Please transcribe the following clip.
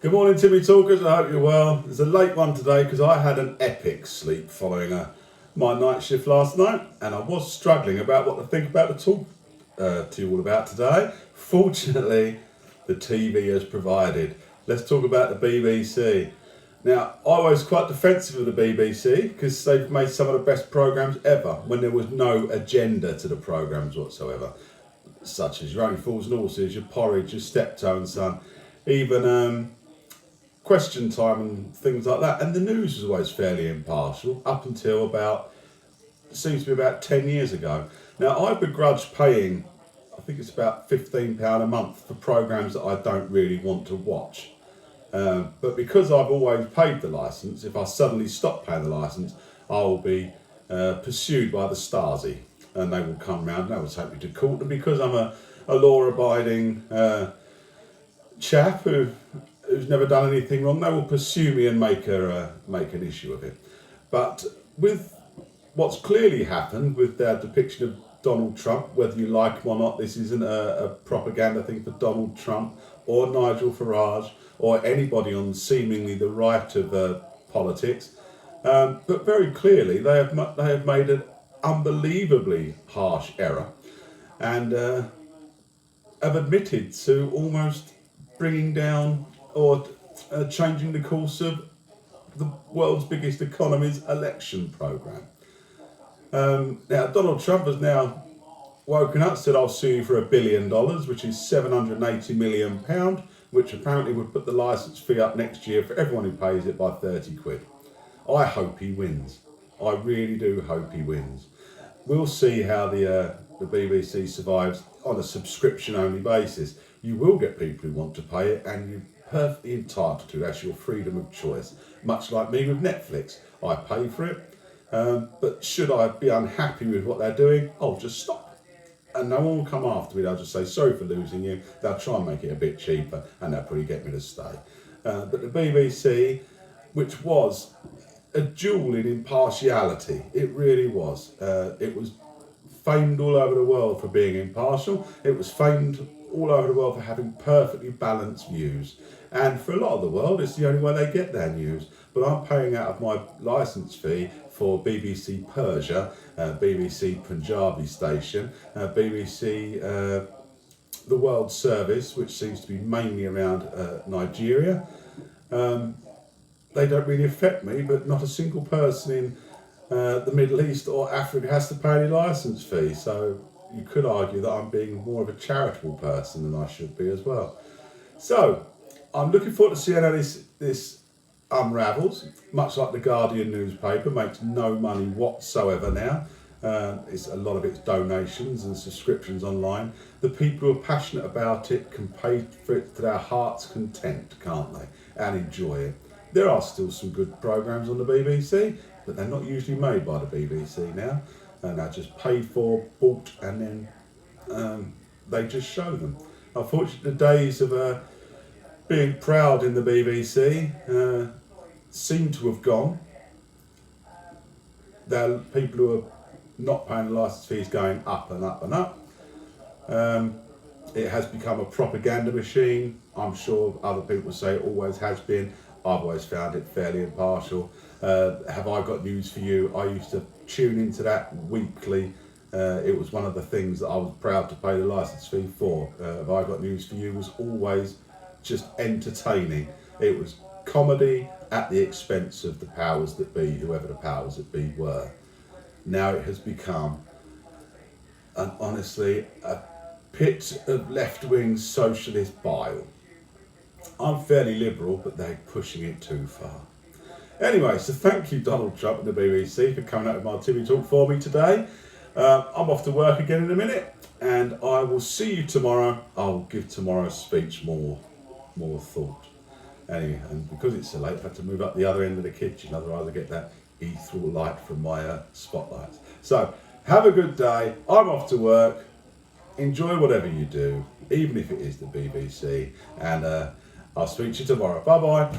Good morning, Timmy Talkers. I hope you're well. It's a late one today because I had an epic sleep following my night shift last night, and I was struggling about what to think about to talk to you all about today. Fortunately, the TV has provided. Let's talk about the BBC. Now, I was quite defensive of the BBC because they've made some of the best programmes ever when there was no agenda to the programmes whatsoever, such as Your Only Fools and Horses, Your Porridge, Your Steptoe and Son, even Question Time and things like that. And the news was always fairly impartial up until it seems to be about 10 years ago. Now, I begrudge paying, I think it's about £15 a month for programmes that I don't really want to watch. But because I've always paid the licence, if I suddenly stop paying the licence, I will be pursued by the Stasi, and they will come round and they will take me to court. And because I'm a law-abiding chap who's never done anything wrong, they will pursue me and make an issue of it. But with what's clearly happened with their depiction of Donald Trump, whether you like him or not, this isn't a propaganda thing for Donald Trump or Nigel Farage or anybody on seemingly the right of politics. But very clearly, they have made an unbelievably harsh error and have admitted to almost bringing down or changing the course of the world's biggest economy's election programme. Now, Donald Trump has now woken up, said, I'll sue you for $1 billion, which is £780 million, which apparently would put the licence fee up next year for everyone who pays it by 30 quid. I hope he wins. I really do hope he wins. We'll see how the BBC survives on a subscription-only basis. You will get people who want to pay it, and you're perfectly entitled to. That's your freedom of choice. Much like me with Netflix. I pay for it, but should I be unhappy with what they're doing, I'll just stop. And no one will come after me. They'll just say, sorry for losing you. They'll try and make it a bit cheaper, and they'll probably get me to stay. But the BBC, which was a jewel in impartiality, it really was. It was famed all over the world for being impartial. It was famed all over the world for having perfectly balanced views. And for a lot of the world, it's the only way they get their news. But I'm paying out of my licence fee for BBC Persia, BBC Punjabi station, BBC The World Service, which seems to be mainly around Nigeria. They don't really affect me, but not a single person in the Middle East or Africa has to pay any licence fee. So you could argue that I'm being more of a charitable person than I should be as well. So I'm looking forward to seeing how this unravels. Much like the Guardian newspaper, makes no money whatsoever now. It's a lot of it's donations and subscriptions online. The people who are passionate about it can pay for it to their heart's content, can't they? And enjoy it. There are still some good programmes on the BBC, but they're not usually made by the BBC now. And they're just paid for, bought, and then they just show them. Unfortunately, the days of being proud in the BBC seem to have gone. There are people who are not paying the licence fees going up and up and up. It has become a propaganda machine. I'm sure other people say it always has been. I've always found it fairly impartial. Have I got news for you? I used to tune into that weekly. It was one of the things that I was proud to pay the licence fee for. Have I got news for you was always just entertaining. It was comedy at the expense of the powers that be, whoever the powers that be were. Now it has become, honestly, a pit of left-wing socialist bile. I'm fairly liberal, but they're pushing it too far. Anyway, so thank you, Donald Trump and the BBC, for coming out with my Timmy Talk for me today. I'm off to work again in a minute, and I will see you tomorrow. I'll give tomorrow's speech more thought. Anyway, and because it's so late, I've had to move up the other end of the kitchen, otherwise I get that ethereal light from my spotlights. So, have a good day. I'm off to work. Enjoy whatever you do, even if it is the BBC, and I'll speak to you tomorrow. Bye-bye.